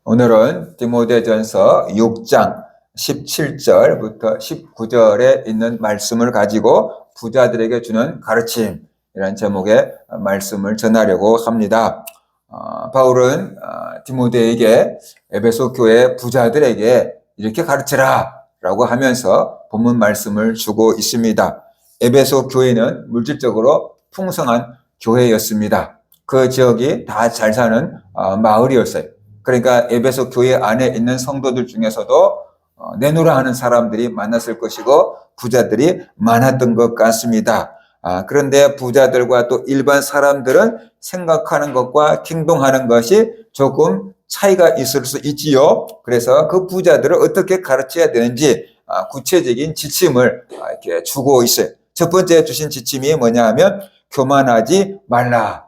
오늘은 디모데전서 6장 17절부터 19절에 있는 말씀을 가지고 부자들에게 주는 가르침이라는 제목의 말씀을 전하려고 합니다. 바울은 디모데에게 에베소 교회 부자들에게 이렇게 가르치라 라고 하면서 본문 말씀을 주고 있습니다. 에베소 교회는 물질적으로 풍성한 교회였습니다. 그 지역이 다 잘 사는 마을이었어요. 그러니까 에베소 교회 안에 있는 성도들 중에서도 내노라 하는 사람들이 많았을 것이고 부자들이 많았던 것 같습니다. 그런데 부자들과 또 일반 사람들은 생각하는 것과 행동하는 것이 조금 차이가 있을 수 있지요. 그래서 그 부자들을 어떻게 가르쳐야 되는지 구체적인 지침을 이렇게 주고 있어요. 첫 번째 주신 지침이 뭐냐 하면 교만하지 말라.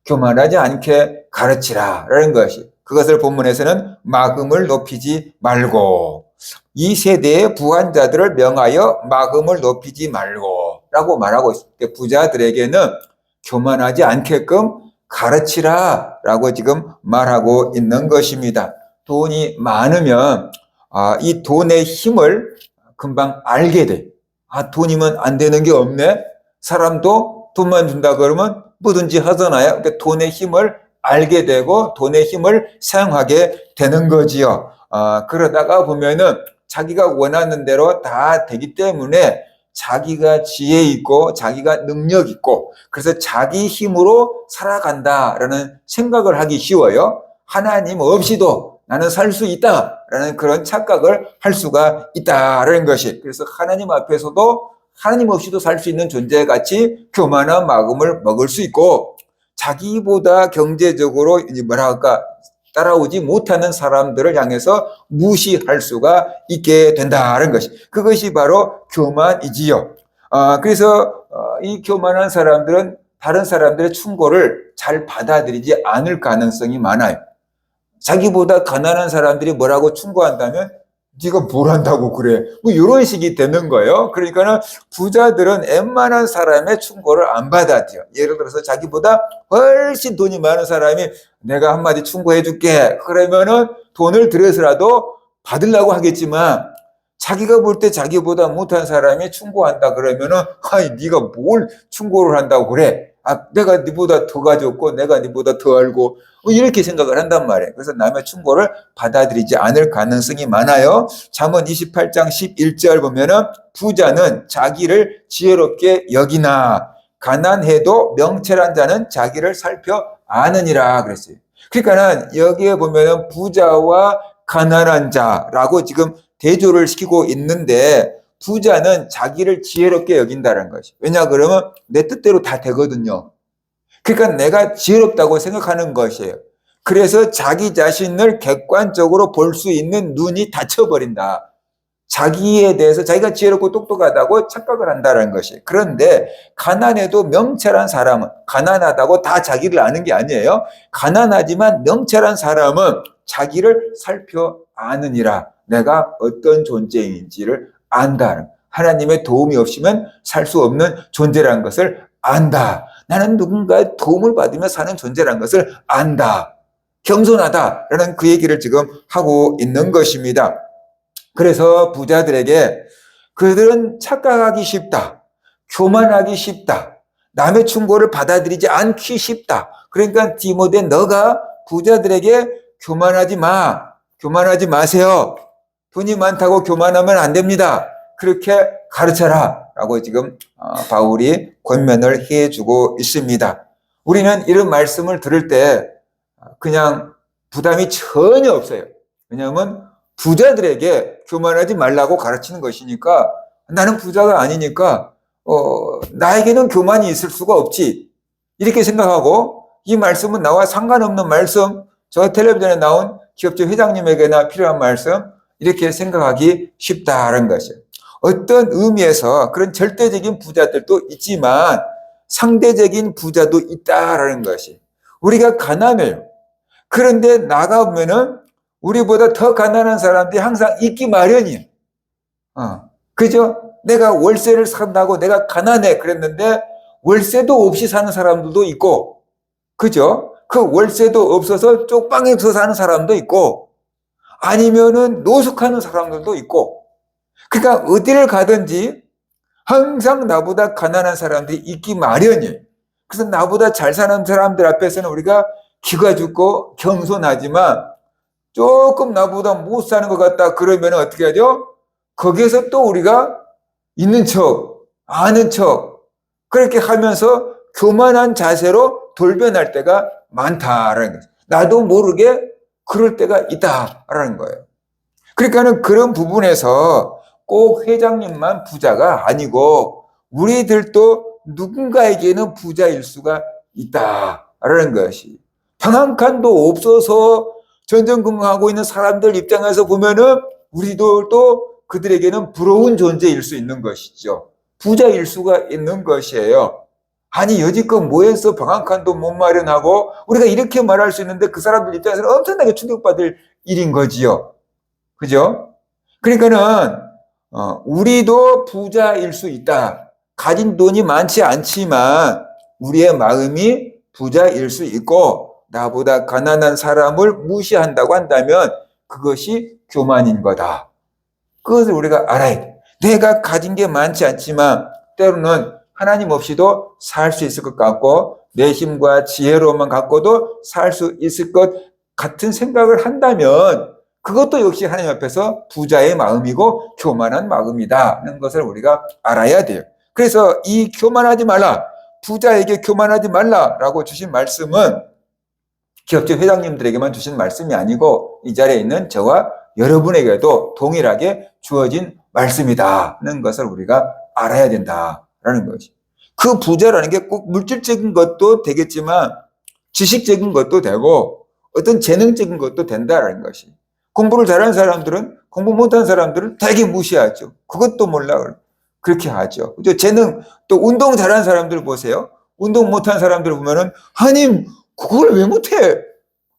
교만하지 않게 가르치라 라는 것이, 그것을 본문에서는 막음을 높이지 말고, 이 세대의 부한자들을 명하여 막음을 높이지 말고 라고 말하고 있습니다. 부자들에게는 교만하지 않게끔 가르치라 라고 지금 말하고 있는 것입니다. 돈이 많으면 이 돈의 힘을 금방 알게 돼. 돈이면 안 되는 게 없네. 사람도 돈만 준다 그러면 뭐든지 하잖아요. 그러니까 돈의 힘을 알게 되고 돈의 힘을 사용하게 되는 거지요. 그러다가 보면은 자기가 원하는 대로 다 되기 때문에 자기가 지혜 있고 자기가 능력 있고 그래서 자기 힘으로 살아간다라는 생각을 하기 쉬워요. 하나님 없이도 나는 살 수 있다라는 그런 착각을 할 수가 있다라는 것이, 그래서 하나님 앞에서도 하나님 없이도 살 수 있는 존재같이 교만한 마음을 먹을 수 있고, 자기보다 경제적으로 따라오지 못하는 사람들을 향해서 무시할 수가 있게 된다는 것이, 그것이 바로 교만이지요. 그래서 이 교만한 사람들은 다른 사람들의 충고를 잘 받아들이지 않을 가능성이 많아요. 자기보다 가난한 사람들이 뭐라고 충고한다면 네가 뭘 한다고 그래, 뭐 이런 식이 되는 거예요. 그러니까는 부자들은 웬만한 사람의 충고를 안 받아들여. 예를 들어서 자기보다 훨씬 돈이 많은 사람이 내가 한마디 충고해 줄게 그러면은 돈을 들여서라도 받으려고 하겠지만, 자기가 볼 때 자기보다 못한 사람이 충고한다 그러면은 네가 뭘 충고를 한다고 그래, 내가 네보다 더 가졌고 내가 네보다 더 알고 이렇게 생각을 한단 말이에요. 그래서 남의 충고를 받아들이지 않을 가능성이 많아요. 잠언 28장 11절 보면은 부자는 자기를 지혜롭게 여기나 가난해도 명철한 자는 자기를 살펴 아느니라 그랬어요. 그러니까는 여기에 보면은 부자와 가난한 자라고 지금 대조를 시키고 있는데, 부자는 자기를 지혜롭게 여긴다는 것이, 왜냐 그러면 내 뜻대로 다 되거든요. 그러니까 내가 지혜롭다고 생각하는 것이에요. 그래서 자기 자신을 객관적으로 볼 수 있는 눈이 닫혀버린다. 자기에 대해서 자기가 지혜롭고 똑똑하다고 착각을 한다는 것이. 그런데 가난해도 명철한 사람은, 가난하다고 다 자기를 아는 게 아니에요. 가난하지만 명철한 사람은 자기를 살펴 아느니라. 내가 어떤 존재인지를 안다. 하나님의 도움이 없으면 살 수 없는 존재라는 것을 안다. 나는 누군가의 도움을 받으며 사는 존재라는 것을 안다. 겸손하다라는 그 얘기를 지금 하고 있는 것입니다. 그래서 부자들에게 그들은 착각하기 쉽다, 교만하기 쉽다, 남의 충고를 받아들이지 않기 쉽다. 그러니까 디모데, 너가 부자들에게 교만하지 마세요. 돈이 많다고 교만하면 안 됩니다. 그렇게 가르쳐라 라고 지금 바울이 권면을 해주고 있습니다. 우리는 이런 말씀을 들을 때 그냥 부담이 전혀 없어요. 왜냐하면 부자들에게 교만하지 말라고 가르치는 것이니까, 나는 부자가 아니니까 나에게는 교만이 있을 수가 없지 이렇게 생각하고, 이 말씀은 나와 상관없는 말씀, 저 텔레비전에 나온 기업체 회장님에게나 필요한 말씀, 이렇게 생각하기 쉽다는 것이에요. 어떤 의미에서 그런 절대적인 부자들도 있지만 상대적인 부자도 있다라는 것이, 우리가 가난해요. 그런데 나가보면은 우리보다 더 가난한 사람들이 항상 있기 마련이에요. 그죠? 내가 월세를 산다고 내가 가난해 그랬는데 월세도 없이 사는 사람들도 있고, 그죠? 그 월세도 없어서 쪽방에서 사는 사람도 있고, 아니면은 노숙하는 사람들도 있고, 그러니까 어디를 가든지 항상 나보다 가난한 사람들이 있기 마련이에요. 그래서 나보다 잘 사는 사람들 앞에서는 우리가 기가 죽고 겸손하지만 조금 나보다 못 사는 것 같다 그러면 어떻게 하죠? 거기에서 또 우리가 있는 척, 아는 척 그렇게 하면서 교만한 자세로 돌변할 때가 많다라는 거죠. 나도 모르게 그럴 때가 있다라는 거예요. 그러니까는 그런 부분에서 꼭 회장님만 부자가 아니고 우리들도 누군가에게는 부자일 수가 있다라는 것이, 단 한 칸도 없어서 전전긍긍하고 있는 사람들 입장에서 보면은 우리들도 그들에게는 부러운 존재일 수 있는 것이죠. 부자일 수가 있는 것이에요. 아니 여지껏 뭐해서 방 한 칸도 못 마련하고, 우리가 이렇게 말할 수 있는데 그 사람들 입장에서는 엄청나게 충격받을 일인 거지요. 그죠? 그러니까는 우리도 부자일 수 있다. 가진 돈이 많지 않지만 우리의 마음이 부자일 수 있고, 나보다 가난한 사람을 무시한다고 한다면 그것이 교만인 거다. 그것을 우리가 알아야 돼. 내가 가진 게 많지 않지만 때로는 하나님 없이도 살 수 있을 것 같고, 내 힘과 지혜로만 갖고도 살 수 있을 것 같은 생각을 한다면 그것도 역시 하나님 앞에서 부자의 마음이고 교만한 마음이다는 것을 우리가 알아야 돼요. 그래서 이 교만하지 말라, 부자에게 교만하지 말라라고 주신 말씀은 기업체 회장님들에게만 주신 말씀이 아니고 이 자리에 있는 저와 여러분에게도 동일하게 주어진 말씀이다는 것을 우리가 알아야 된다라는 것이. 그 부자라는 게 꼭 물질적인 것도 되겠지만 지식적인 것도 되고 어떤 재능적인 것도 된다라는 것이. 공부를 잘하는 사람들은 공부 못하는 사람들을 되게 무시하죠. 그것도 몰라 그렇게 하죠. 재능, 또 운동 잘하는 사람들 보세요. 운동 못하는 사람들 보면은 하나님 그걸 왜 못해?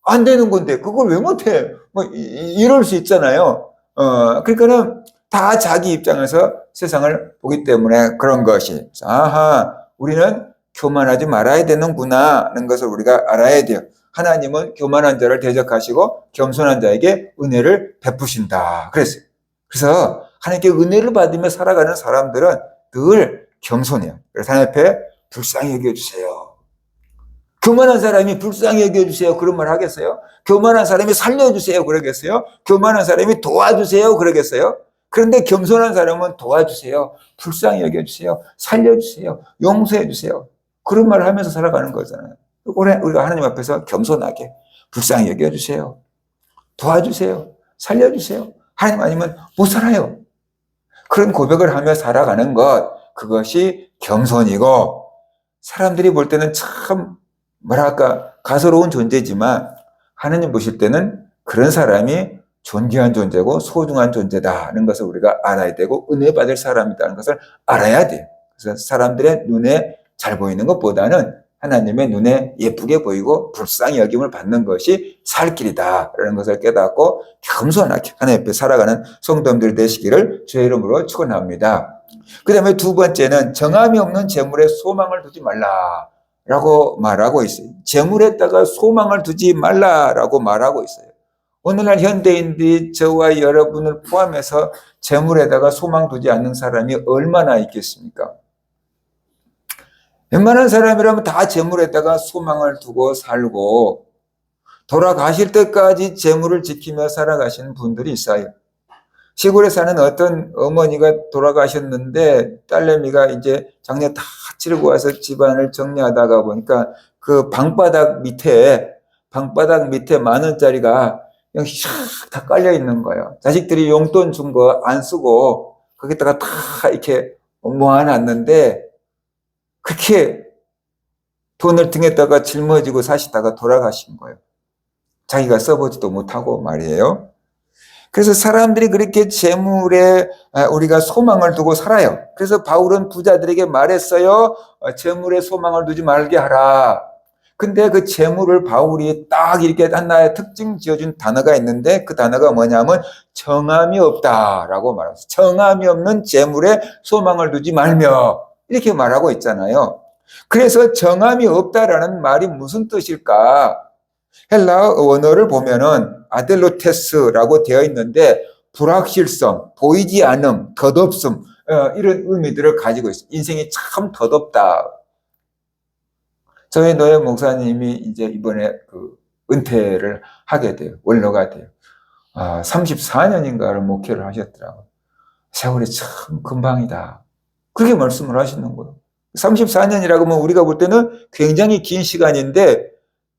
안 되는 건데 그걸 왜 못해? 뭐 이럴 수 있잖아요. 그러니까는 다 자기 입장에서 세상을 보기 때문에 그런 것이. 아하, 우리는 교만하지 말아야 되는구나 하는 것을 우리가 알아야 돼요. 하나님은 교만한 자를 대적하시고 겸손한 자에게 은혜를 베푸신다 그랬어요. 그래서 하나님께 은혜를 받으며 살아가는 사람들은 늘 겸손해요. 그래서 하나님 앞에 불쌍히 여겨주세요. 교만한 사람이 불쌍히 여겨주세요 그런 말 하겠어요? 교만한 사람이 살려주세요 그러겠어요? 교만한 사람이 도와주세요 그러겠어요? 그런데 겸손한 사람은 도와주세요, 불쌍히 여겨주세요, 살려주세요, 용서해주세요 그런 말을 하면서 살아가는 거잖아요. 우리가 하나님 앞에서 겸손하게 불쌍히 여겨주세요, 도와주세요, 살려주세요. 하나님 아니면 못 살아요. 그런 고백을 하며 살아가는 것, 그것이 겸손이고, 사람들이 볼 때는 참 뭐랄까 가소로운 존재지만 하나님 보실 때는 그런 사람이 존귀한 존재고 소중한 존재다는 것을 우리가 알아야 되고 은혜 받을 사람이라는 것을 알아야 돼요. 그래서 사람들의 눈에 잘 보이는 것보다는 하나님의 눈에 예쁘게 보이고 불쌍히 여김을 받는 것이 살 길이다라는 것을 깨닫고 겸손하게 하나님 앞에 살아가는 성도님들 되시기를 주의 이름으로 축원합니다. 그 다음에 두 번째는 정함이 없는 재물에 소망을 두지 말라라고 말하고 있어요. 재물에다가 소망을 두지 말라라고 말하고 있어요. 오늘날 현대인들이 저와 여러분을 포함해서 재물에다가 소망 두지 않는 사람이 얼마나 있겠습니까? 웬만한 사람이라면 다 재물에다가 소망을 두고 살고 돌아가실 때까지 재물을 지키며 살아가시는 분들이 있어요. 시골에 사는 어떤 어머니가 돌아가셨는데 딸내미가 이제 장례 다 치르고 와서 집안을 정리하다가 보니까 그 방바닥 밑에 10,000원짜리가 그냥 샥 다 깔려 있는 거예요. 자식들이 용돈 준 거 안 쓰고 거기다가 다 이렇게 모아놨는데 그렇게 돈을 등에다가 짊어지고 사시다가 돌아가신 거예요. 자기가 써보지도 못하고 말이에요. 그래서 사람들이 그렇게 재물에 우리가 소망을 두고 살아요. 그래서 바울은 부자들에게 말했어요. 재물에 소망을 두지 말게 하라. 근데 그 재물을 바울이 딱 이렇게 하나의 특징 지어준 단어가 있는데 그 단어가 뭐냐면 정함이 없다라고 말했어요. 정함이 없는 재물에 소망을 두지 말며 이렇게 말하고 있잖아요. 그래서 정함이 없다라는 말이 무슨 뜻일까? 헬라어 원어를 보면은 아델로테스라고 되어 있는데 불확실성, 보이지 않음, 덧없음 이런 의미들을 가지고 있어요. 인생이 참 덧없다. 저희 노예 목사님이 이제 이번에 은퇴를 하게 돼요. 원로가 돼요. 34년인가를 목회를 하셨더라고요. 세월이 참 금방이다. 그렇게 말씀을 하시는 거예요. 34년이라고 하면 우리가 볼 때는 굉장히 긴 시간인데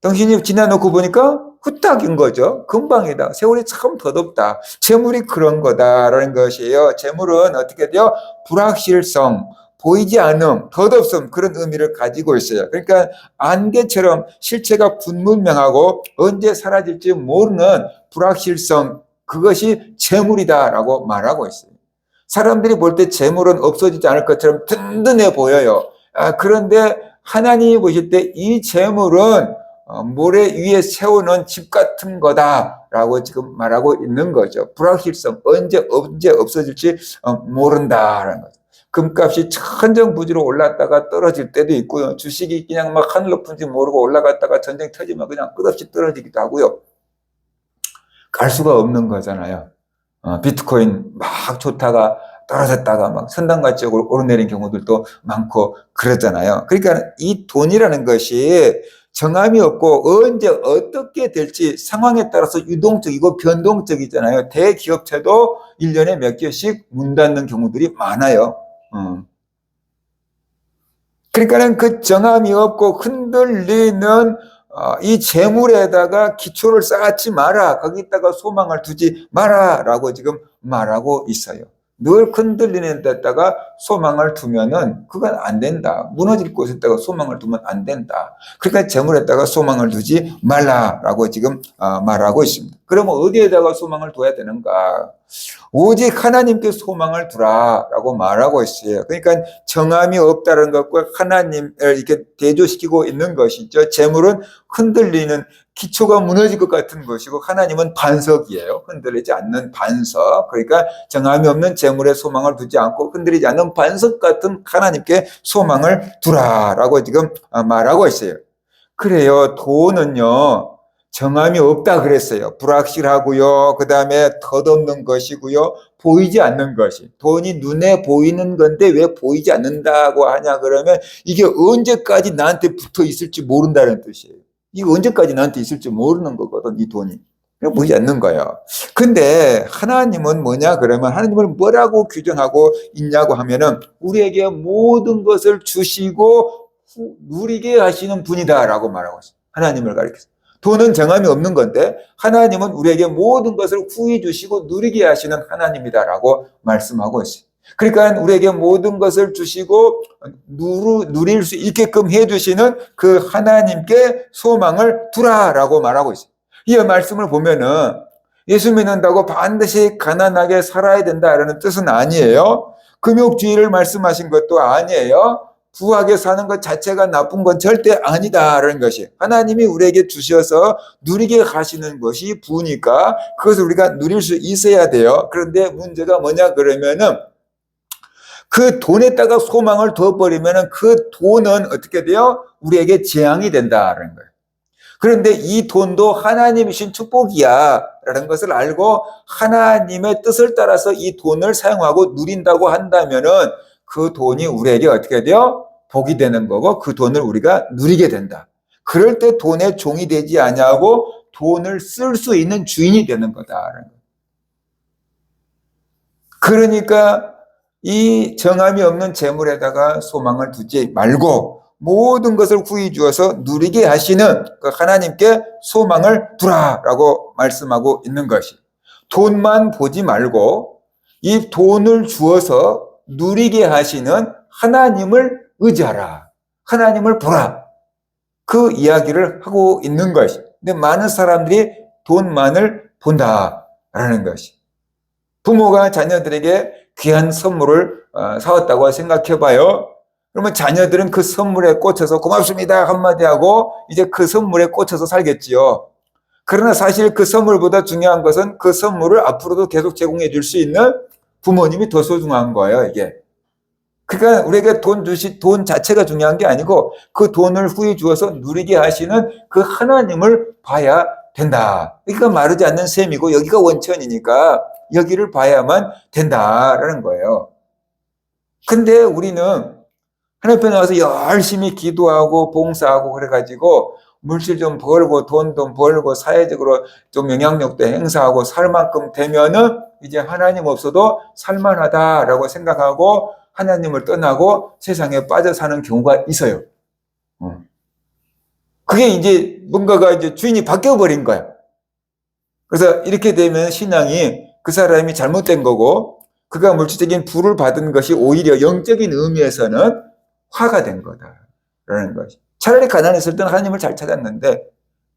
당신이 지나놓고 보니까 후딱인 거죠. 금방이다. 세월이 참 덧없다. 재물이 그런 거다라는 것이에요. 재물은 어떻게 돼요? 불확실성, 보이지 않음, 덧없음 그런 의미를 가지고 있어요. 그러니까 안개처럼 실체가 불분명하고 언제 사라질지 모르는 불확실성, 그것이 재물이다라고 말하고 있어요. 사람들이 볼 때 재물은 없어지지 않을 것처럼 든든해 보여요. 그런데 하나님이 보실 때 이 재물은 모래 위에 세우는 집 같은 거다라고 지금 말하고 있는 거죠. 불확실성, 언제 없어질지 모른다라는 거죠. 금값이 천정부지로 올랐다가 떨어질 때도 있고요. 주식이 그냥 막 하늘 높은지 모르고 올라갔다가 전쟁 터지면 그냥 끝없이 떨어지기도 하고요. 갈 수가 없는 거잖아요. 비트코인 막 좋다가 떨어졌다가 막 선당같이 오르내린 경우들도 많고 그러잖아요. 그러니까 이 돈이라는 것이 정함이 없고 언제 어떻게 될지 상황에 따라서 유동적이고 변동적이잖아요. 대기업체도 1년에 몇 개씩 문 닫는 경우들이 많아요. 그러니까는 그 정함이 없고 흔들리는 이 재물에다가 기초를 쌓지 마라. 거기다가 소망을 두지 마라라고 지금 말하고 있어요. 늘 흔들리는 데다가 소망을 두면은 그건 안 된다. 무너질 곳에다가 소망을 두면 안 된다. 그러니까 재물에다가 소망을 두지 말라라고 지금 말하고 있습니다. 그러면 어디에다가 소망을 둬야 되는가? 오직 하나님께 소망을 두라라고 말하고 있어요. 그러니까 정함이 없다는 것과 하나님을 이렇게 대조시키고 있는 것이죠. 재물은 흔들리는 기초가 무너질 것 같은 것이고 하나님은 반석이에요. 흔들리지 않는 반석. 그러니까 정함이 없는 재물에 소망을 두지 않고 흔들리지 않는 반석 같은 하나님께 소망을 두라라고 지금 말하고 있어요. 그래요. 돈은요. 정함이 없다 그랬어요. 불확실하고요. 그 다음에 덧없는 것이고요. 보이지 않는 것이. 돈이 눈에 보이는 건데 왜 보이지 않는다고 하냐 그러면 이게 언제까지 나한테 붙어 있을지 모른다는 뜻이에요. 이게 언제까지 나한테 있을지 모르는 거거든, 이 돈이. 보이지 않는 거예요. 근데 하나님은 뭐냐 그러면 하나님을 뭐라고 규정하고 있냐고 하면은 우리에게 모든 것을 주시고 누리게 하시는 분이다라고 말하고 있어요. 하나님을 가리켜서. 돈은 정함이 없는 건데 하나님은 우리에게 모든 것을 후히 주시고 누리게 하시는 하나님이다라고 말씀하고 있어요. 그러니까 우리에게 모든 것을 주시고 누릴 수 있게끔 해주시는 그 하나님께 소망을 두라라고 말하고 있어요. 이 말씀을 보면은 예수 믿는다고 반드시 가난하게 살아야 된다라는 뜻은 아니에요. 금욕주의를 말씀하신 것도 아니에요. 부하게 사는 것 자체가 나쁜 건 절대 아니다라는 것이 하나님이 우리에게 주셔서 누리게 하시는 것이 부니까 그것을 우리가 누릴 수 있어야 돼요. 그런데 문제가 뭐냐 그러면은 그 돈에다가 소망을 둬버리면은 그 돈은 어떻게 돼요? 우리에게 재앙이 된다라는 거예요. 그런데 이 돈도 하나님이신 축복이야 라는 것을 알고 하나님의 뜻을 따라서 이 돈을 사용하고 누린다고 한다면은 그 돈이 우리에게 어떻게 돼요? 복이 되는 거고 그 돈을 우리가 누리게 된다. 그럴 때 돈의 종이 되지 아니하고 돈을 쓸 수 있는 주인이 되는 거다. 그러니까 이 정함이 없는 재물에다가 소망을 두지 말고 모든 것을 후히 주어서 누리게 하시는 그 하나님께 소망을 두라라고 말씀하고 있는 것이 돈만 보지 말고 이 돈을 주어서 누리게 하시는 하나님을 의지하라. 하나님을 보라. 그 이야기를 하고 있는 것이. 근데 많은 사람들이 돈만을 본다라는 것이. 부모가 자녀들에게 귀한 선물을 사왔다고 생각해 봐요. 그러면 자녀들은 그 선물에 꽂혀서 고맙습니다 한마디 하고 이제 그 선물에 꽂혀서 살겠지요. 그러나 사실 그 선물보다 중요한 것은 그 선물을 앞으로도 계속 제공해 줄 수 있는 부모님이 더 소중한 거예요, 이게. 그러니까 우리에게 돈 자체가 중요한 게 아니고 그 돈을 후히 주어서 누리게 하시는 그 하나님을 봐야 된다. 여기가 마르지 않는 셈이고 여기가 원천이니까 여기를 봐야만 된다라는 거예요. 근데 우리는 하나님 앞에 나와서 열심히 기도하고 봉사하고 그래가지고 물질 좀 벌고 돈 좀 벌고 사회적으로 좀 영향력도 행사하고 살 만큼 되면은 이제 하나님 없어도 살만하다라고 생각하고 하나님을 떠나고 세상에 빠져 사는 경우가 있어요. 그게 이제 뭔가가 이제 주인이 바뀌어 버린 거야. 그래서 이렇게 되면 신앙이 그 사람이 잘못된 거고 그가 물질적인 부를 받은 것이 오히려 영적인 의미에서는 화가 된 거다라는 것이. 차라리 가난했을 때는 하나님을 잘 찾았는데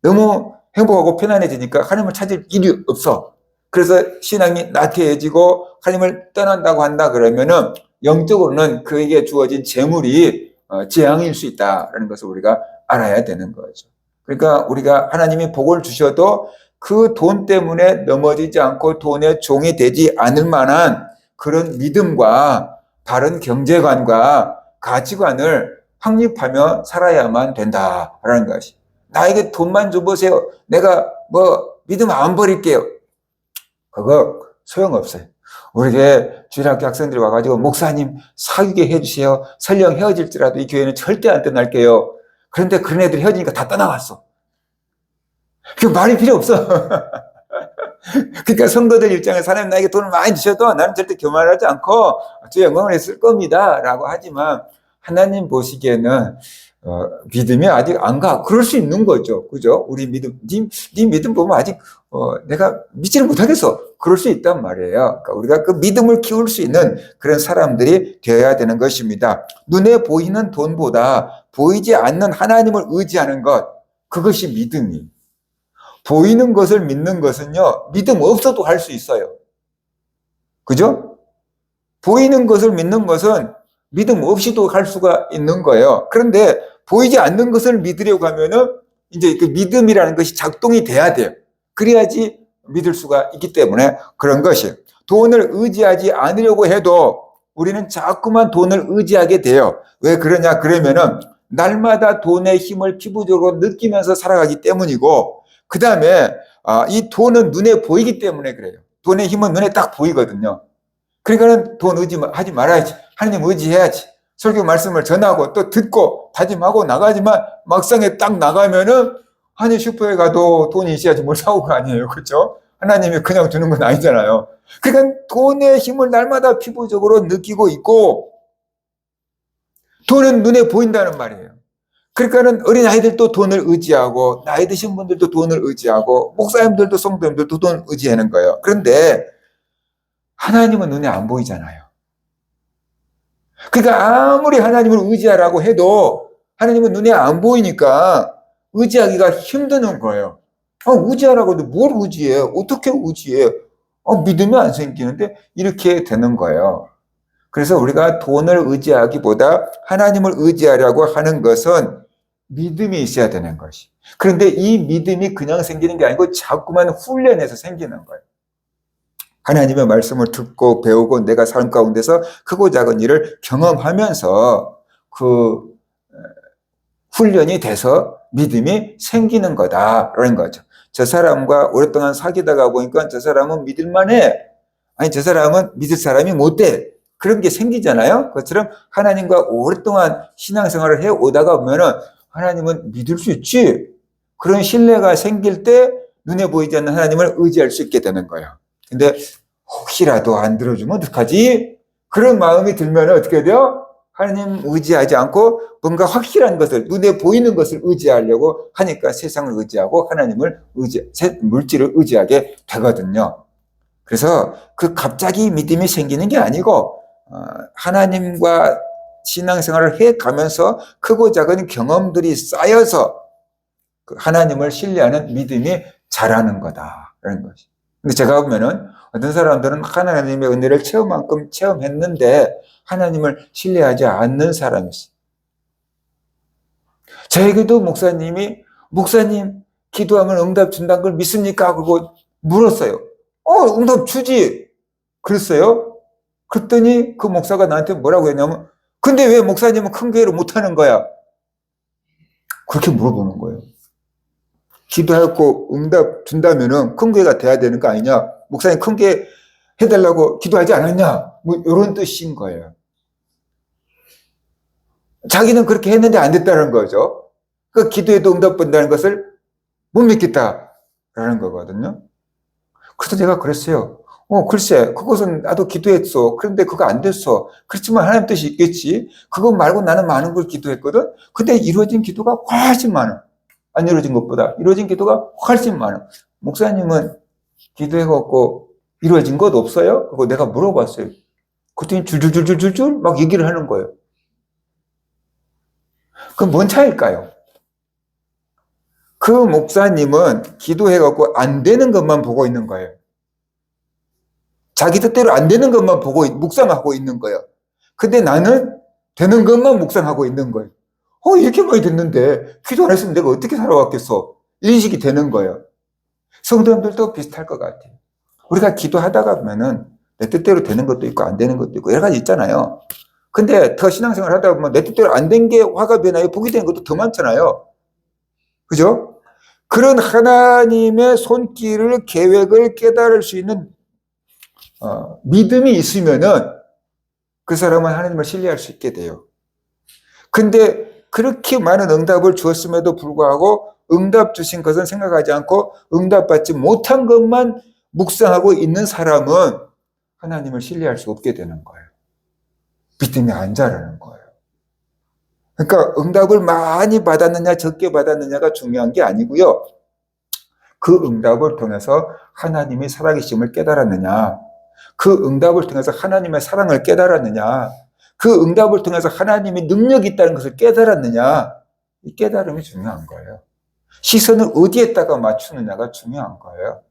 너무 행복하고 편안해지니까 하나님을 찾을 일이 없어. 그래서 신앙이 나태해지고 하나님을 떠난다고 한다 그러면은 영적으로는 그에게 주어진 재물이 재앙일 수 있다라는 것을 우리가 알아야 되는 거죠. 그러니까 우리가 하나님이 복을 주셔도 그 돈 때문에 넘어지지 않고 돈의 종이 되지 않을 만한 그런 믿음과 바른 경제관과 가치관을 확립하며 살아야만 된다라는 것이. 나에게 돈만 줘보세요. 내가 뭐 믿음 안 버릴게요. 그거 소용없어요. 우리에게 주일학교 학생들이 와가지고 목사님 사귀게 해주세요. 설령 헤어질지라도 이 교회는 절대 안 떠날게요. 그런데 그런 애들이 헤어지니까 다 떠나갔어. 그 말이 필요 없어. 그러니까 성도들 입장에서 하나님 나에게 돈을 많이 주셔도 나는 절대 교만하지 않고 주 영광을 했을 겁니다 라고 하지만 하나님 보시기에는 믿음이 아직 안 가. 그럴 수 있는 거죠. 그죠? 우리 믿음, 네 믿음 보면 아직 내가 믿지를 못하겠어. 그럴 수 있단 말이에요. 그러니까 우리가 그 믿음을 키울 수 있는 그런 사람들이 되어야 되는 것입니다. 눈에 보이는 돈보다 보이지 않는 하나님을 의지하는 것, 그것이 믿음이. 보이는 것을 믿는 것은요, 믿음 없어도 할 수 있어요. 그죠? 보이는 것을 믿는 것은 믿음 없이도 할 수가 있는 거예요. 그런데 보이지 않는 것을 믿으려고 하면은 이제 그 믿음이라는 것이 작동이 돼야 돼요. 그래야지 믿을 수가 있기 때문에 그런 것이. 돈을 의지하지 않으려고 해도 우리는 자꾸만 돈을 의지하게 돼요. 왜 그러냐? 그러면은 날마다 돈의 힘을 피부적으로 느끼면서 살아가기 때문이고, 그 다음에 이 돈은 눈에 보이기 때문에 그래요. 돈의 힘은 눈에 딱 보이거든요. 그러니까는 돈 의지하지 말아야지. 하나님 의지해야지. 설교 말씀을 전하고 또 듣고 다짐하고 나가지만 막상에 딱 나가면은 아니 슈퍼에 가도 돈이 있어야지 뭘 사올 거 아니에요. 그렇죠? 하나님이 그냥 주는 건 아니잖아요. 그러니까 돈의 힘을 날마다 피부적으로 느끼고 있고 돈은 눈에 보인다는 말이에요. 그러니까는 어린아이들도 돈을 의지하고 나이 드신 분들도 돈을 의지하고 목사님들도 성도님들도 돈을 의지하는 거예요. 그런데 하나님은 눈에 안 보이잖아요. 그러니까 아무리 하나님을 의지하라고 해도 하나님은 눈에 안 보이니까 의지하기가 힘드는 거예요. 의지하라고 해도 뭘 의지해? 어떻게 의지해? 믿음이 안 생기는데 이렇게 되는 거예요. 그래서 우리가 돈을 의지하기보다 하나님을 의지하려고 하는 것은 믿음이 있어야 되는 것이. 그런데 이 믿음이 그냥 생기는 게 아니고 자꾸만 훈련해서 생기는 거예요. 하나님의 말씀을 듣고 배우고 내가 삶 가운데서 크고 작은 일을 경험하면서 그 훈련이 돼서 믿음이 생기는 거다라는 거죠. 저 사람과 오랫동안 사귀다가 보니까 저 사람은 믿을만해. 아니 저 사람은 믿을 사람이 못 돼. 그런 게 생기잖아요. 그것처럼 하나님과 오랫동안 신앙생활을 해오다가 보면은 하나님은 믿을 수 있지. 그런 신뢰가 생길 때 눈에 보이지 않는 하나님을 의지할 수 있게 되는 거예요. 근데 혹시라도 안 들어주면 어떡하지? 그런 마음이 들면 어떻게 돼요? 하나님 의지하지 않고 뭔가 확실한 것을, 눈에 보이는 것을 의지하려고 하니까 세상을 의지하고 하나님을 물질을 의지하게 되거든요. 그래서 그 갑자기 믿음이 생기는 게 아니고 하나님과 신앙생활을 해가면서 크고 작은 경험들이 쌓여서 하나님을 신뢰하는 믿음이 자라는 거다라는 것이. 근데 제가 보면은 어떤 사람들은 하나님의 은혜를 체험만큼 체험했는데 하나님을 신뢰하지 않는 사람이 있어요. 저에게도 목사님 기도하면 응답 준다는 걸 믿습니까? 그러고 물었어요. 응답 주지. 그랬어요. 그랬더니 그 목사가 나한테 뭐라고 했냐면 근데 왜 목사님은 큰 교회를 못하는 거야? 그렇게 물어보는 거예요. 기도하고 응답 준다면은 큰 교회가 돼야 되는 거 아니냐? 목사님 큰 교회 해달라고 기도하지 않았냐? 뭐 이런 뜻인 거예요. 자기는 그렇게 했는데 안 됐다는 거죠. 그 기도에도 응답 받는다는 것을 못 믿겠다라는 거거든요. 그래서 제가 그랬어요. 글쎄, 그것은 나도 기도했어. 그런데 그거 안 됐어. 그렇지만 하나님 뜻이 있겠지. 그거 말고 나는 많은 걸 기도했거든. 근데 이루어진 기도가 훨씬 많아. 안 이루어진 것보다 이루어진 기도가 훨씬 많아. 목사님은 기도해갖고 이루어진 것 없어요? 그거 내가 물어봤어요. 그랬더니 줄줄줄줄줄 막 얘기를 하는 거예요. 그럼 뭔 차이일까요? 그 목사님은 기도해갖고 안 되는 것만 보고 있는 거예요. 자기 뜻대로 안 되는 것만 보고 묵상하고 있는 거예요. 근데 나는 되는 것만 묵상하고 있는 거예요. 이렇게 많이 됐는데 기도 안 했으면 내가 어떻게 살아왔겠어? 인식이 되는 거예요. 성도님들도 비슷할 것 같아요. 우리가 기도하다가 보면은 내 뜻대로 되는 것도 있고 안 되는 것도 있고 여러 가지 있잖아요. 근데 더 신앙생활 하다 보면 내 뜻대로 안 된 게 화가 변하여 복이 되는 것도 더 많잖아요. 그죠? 그런 하나님의 손길을, 계획을 깨달을 수 있는 믿음이 있으면은 그 사람은 하나님을 신뢰할 수 있게 돼요. 근데 그렇게 많은 응답을 주었음에도 불구하고 응답 주신 것은 생각하지 않고 응답받지 못한 것만 묵상하고 있는 사람은 하나님을 신뢰할 수 없게 되는 거예요. 믿음이 안 자라는 거예요. 그러니까 응답을 많이 받았느냐 적게 받았느냐가 중요한 게 아니고요. 그 응답을 통해서 하나님의 살아계심을 깨달았느냐, 그 응답을 통해서 하나님의 사랑을 깨달았느냐, 그 응답을 통해서 하나님의 능력이 있다는 것을 깨달았느냐, 이 깨달음이 중요한 거예요. 시선을 어디에다가 맞추느냐가 중요한 거예요.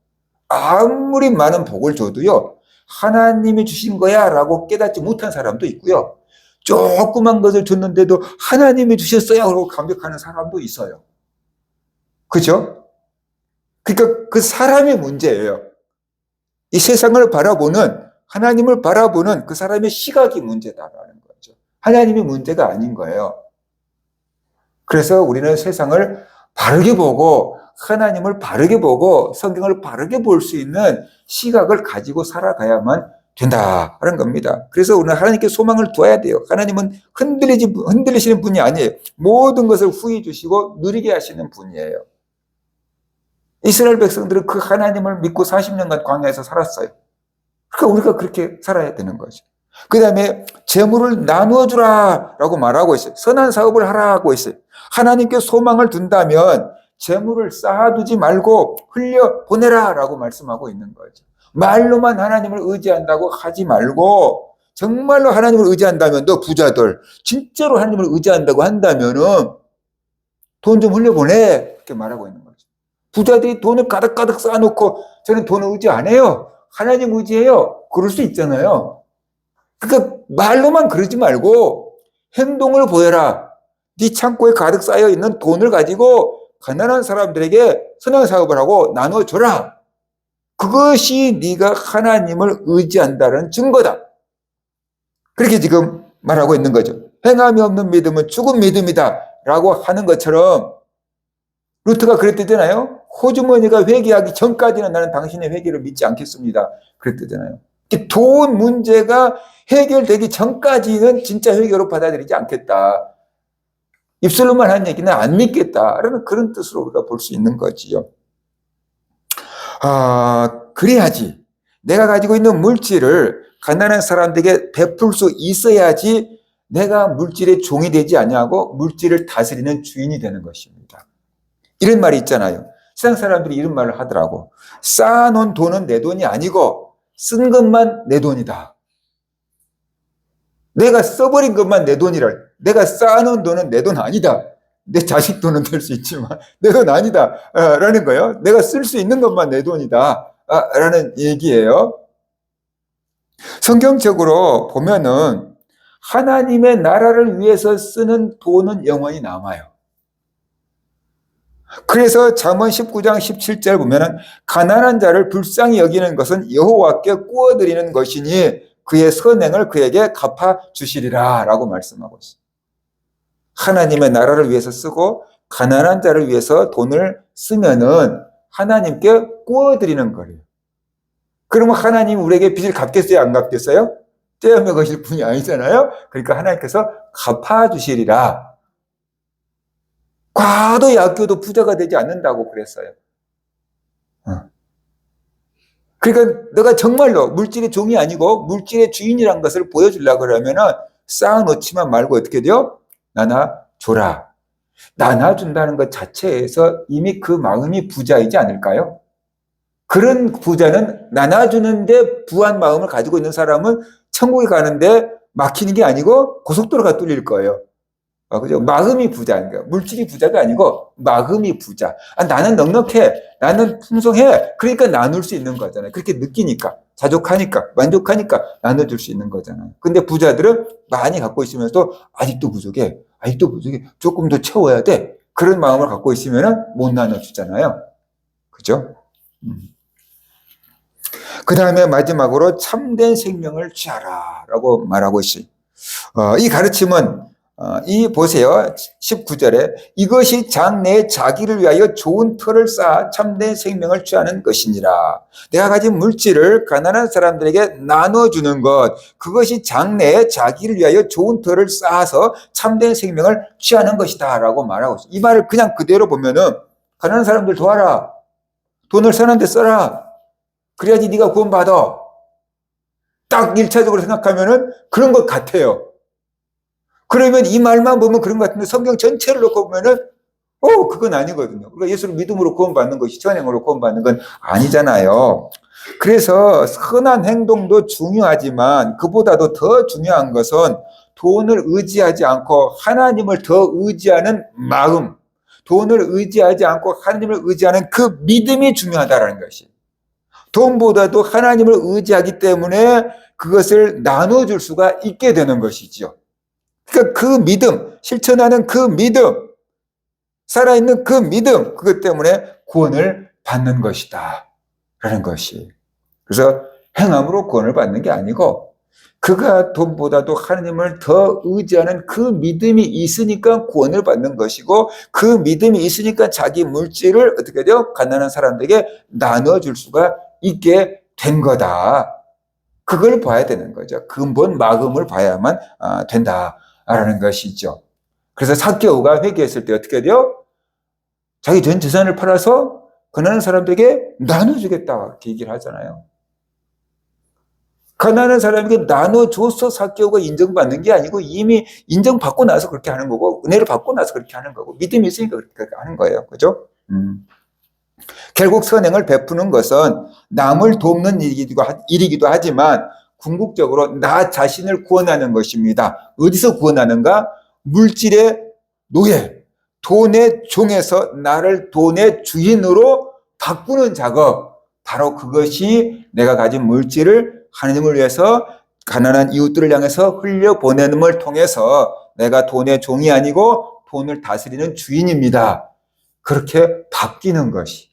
아무리 많은 복을 줘도요, 하나님이 주신 거야 라고 깨닫지 못한 사람도 있고요. 조그만 것을 줬는데도 하나님이 주셨어요 라고 감격하는 사람도 있어요. 그죠? 그러니까 그 사람의 문제예요. 이 세상을 바라보는, 하나님을 바라보는 그 사람의 시각이 문제다라는 거죠. 하나님이 문제가 아닌 거예요. 그래서 우리는 세상을 바르게 보고 하나님을 바르게 보고 성경을 바르게 볼 수 있는 시각을 가지고 살아가야만 된다는 겁니다. 그래서 우리는 하나님께 소망을 두어야 돼요. 하나님은 흔들리시는 분이 아니에요. 모든 것을 후히 주시고 누리게 하시는 분이에요. 이스라엘 백성들은 그 하나님을 믿고 40년간 광야에서 살았어요. 그러니까 우리가 그렇게 살아야 되는 거죠. 그 다음에 재물을 나누어 주라라고 말하고 있어요. 선한 사업을 하라고 있어요. 하나님께 소망을 둔다면 재물을 쌓아두지 말고 흘려보내라라고 말씀하고 있는 거죠. 말로만 하나님을 의지한다고 하지 말고 정말로 하나님을 의지한다면, 너 부자들 진짜로 하나님을 의지한다고 한다면은 돈 좀 흘려보내 이렇게 말하고 있는 거죠. 부자들이 돈을 가득가득 쌓아놓고 저는 돈을 의지 안 해요, 하나님 의지해요, 그럴 수 있잖아요. 그러니까 말로만 그러지 말고 행동을 보여라. 네 창고에 가득 쌓여있는 돈을 가지고 가난한 사람들에게 선한 사업을 하고 나눠줘라. 그것이 네가 하나님을 의지한다는 증거다. 그렇게 지금 말하고 있는 거죠. 행함이 없는 믿음은 죽은 믿음이다 라고 하는 것처럼 루트가 그랬대잖아요. 호주머니가 회개하기 전까지는 나는 당신의 회개를 믿지 않겠습니다, 그랬대잖아요. 돈 문제가 해결되기 전까지는 진짜 회개로 받아들이지 않겠다. 입술로만 하는 얘기는 안 믿겠다라는 그런 뜻으로 우리가 볼 수 있는 거지요. 그래야지 내가 가지고 있는 물질을 가난한 사람들에게 베풀 수 있어야지 내가 물질의 종이 되지 않냐고 물질을 다스리는 주인이 되는 것입니다. 이런 말이 있잖아요. 세상 사람들이 이런 말을 하더라고. 쌓아놓은 돈은 내 돈이 아니고 쓴 것만 내 돈이다. 내가 써버린 것만 내 돈이라. 내가 쌓아놓은 돈은 내 돈 아니다. 내 자식 돈은 될 수 있지만 내 돈 아니다 라는 거예요. 내가 쓸 수 있는 것만 내 돈이다 라는 얘기예요. 성경적으로 보면은 하나님의 나라를 위해서 쓰는 돈은 영원히 남아요. 그래서 잠언 19장 17절 보면은 가난한 자를 불쌍히 여기는 것은 여호와께 구워드리는 것이니 그의 선행을 그에게 갚아주시리라 라고 말씀하고 있어요. 하나님의 나라를 위해서 쓰고 가난한 자를 위해서 돈을 쓰면은 하나님께 구워드리는 거예요. 그러면 하나님 우리에게 빚을 갚겠어요? 안 갚겠어요? 떼어매 가실 분이 아니잖아요. 그러니까 하나님께서 갚아주시리라. 과도히 아껴도 부자가 되지 않는다고 그랬어요. 그러니까 너가 정말로 물질의 종이 아니고 물질의 주인이란 것을 보여주려고 그러면은 쌓아놓지만 말고 어떻게 돼요? 나눠줘라. 나눠준다는 것 자체에서 이미 그 마음이 부자이지 않을까요? 그런 부자는 나눠주는데 부한 마음을 가지고 있는 사람은 천국에 가는데 막히는 게 아니고 고속도로가 뚫릴 거예요. 그죠? 마음이 부자인 거예요. 물질이 부자가 아니고 마음이 부자. 나는 넉넉해. 나는 풍성해. 그러니까 나눌 수 있는 거잖아요. 그렇게 느끼니까. 자족하니까. 만족하니까 나눠줄 수 있는 거잖아요. 근데 부자들은 많이 갖고 있으면서도 아직도 부족해. 아직도 부족해. 조금 더 채워야 돼. 그런 마음을 갖고 있으면 못 나눠주잖아요. 그죠? 그 다음에 마지막으로 참된 생명을 취하라 라고 말하고 있어요. 이 가르침은 보세요. 19절에 이것이 장래에 자기를 위하여 좋은 터를 쌓아 참된 생명을 취하는 것이니라. 내가 가진 물질을 가난한 사람들에게 나눠주는 것, 그것이 장래에 자기를 위하여 좋은 터를 쌓아서 참된 생명을 취하는 것이다 라고 말하고 있어요. 이 말을 그냥 그대로 보면은 가난한 사람들 도와라. 돈을 선한 데 써라. 그래야지 네가 구원받아. 딱 1차적으로 생각하면은 그런 것 같아요. 그러면 이 말만 보면 그런 것 같은데 성경 전체를 놓고 보면은 그건 아니거든요. 우리가 예수를 믿음으로 구원받는 것이 선행으로 구원받는 건 아니잖아요. 그래서 선한 행동도 중요하지만 그보다도 더 중요한 것은 돈을 의지하지 않고 하나님을 더 의지하는 마음, 돈을 의지하지 않고 하나님을 의지하는 그 믿음이 중요하다는 것이. 돈보다도 하나님을 의지하기 때문에 그것을 나눠줄 수가 있게 되는 것이죠. 그러니까 그 믿음, 실천하는 그 믿음, 살아있는 그 믿음, 그것 때문에 구원을 받는 것이다 라는 것이. 그래서 행함으로 구원을 받는 게 아니고 그가 돈보다도 하나님을 더 의지하는 그 믿음이 있으니까 구원을 받는 것이고 그 믿음이 있으니까 자기 물질을 어떻게 돼요? 가난한 사람들에게 나눠줄 수가 있게 된 거다. 그걸 봐야 되는 거죠. 근본 마음을 봐야만 된다라는 것이죠. 그래서 삭개오가 회개했을 때 어떻게 돼요? 자기 전 재산을 팔아서 가난한 사람들에게 나눠주겠다 이렇게 얘기를 하잖아요. 가난한 사람에게 나눠줘서 삭개오가 인정받는 게 아니고 이미 인정받고 나서 그렇게 하는 거고 은혜를 받고 나서 그렇게 하는 거고 믿음이 있으니까 그렇게 하는 거예요. 그죠? 결국 선행을 베푸는 것은 남을 돕는 일이기도 하지만 궁극적으로 나 자신을 구원하는 것입니다. 어디서 구원하는가? 물질의 노예, 돈의 종에서 나를 돈의 주인으로 바꾸는 작업. 바로 그것이 내가 가진 물질을 하나님을 위해서 가난한 이웃들을 향해서 흘려보내는을 통해서 내가 돈의 종이 아니고 돈을 다스리는 주인입니다. 그렇게 바뀌는 것이.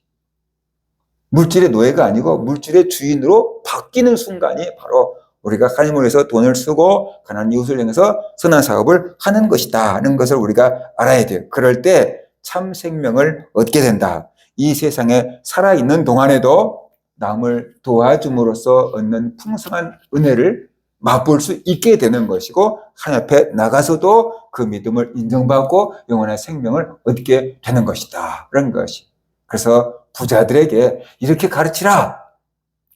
물질의 노예가 아니고 물질의 주인으로 바뀌는 순간이 바로 우리가 하나님을 위해서 돈을 쓰고 가난한 이웃을 향해서 선한 사업을 하는 것이다 하는 것을 우리가 알아야 돼요. 그럴 때 참 생명을 얻게 된다. 이 세상에 살아있는 동안에도 남을 도와줌으로써 얻는 풍성한 은혜를 맛볼 수 있게 되는 것이고 하나님 앞에 나가서도 그 믿음을 인정받고 영원한 생명을 얻게 되는 것이다. 그런 것이. 그래서 부자들에게 이렇게 가르치라.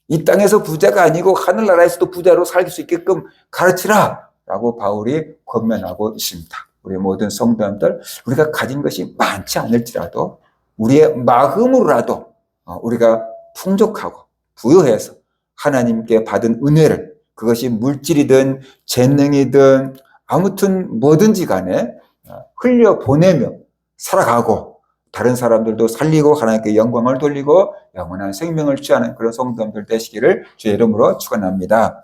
이 땅에서 부자가 아니고 하늘나라에서도 부자로 살 수 있게끔 가르치라. 라고 바울이 권면하고 있습니다. 우리 모든 성도님들, 우리가 가진 것이 많지 않을지라도 우리의 마음으로라도 우리가 풍족하고 부유해서 하나님께 받은 은혜를 그것이 물질이든 재능이든 아무튼 뭐든지 간에 흘려보내며 살아가고 다른 사람들도 살리고 하나님께 영광을 돌리고 영원한 생명을 취하는 그런 성도들 되시기를 주의 이름으로 축원합니다.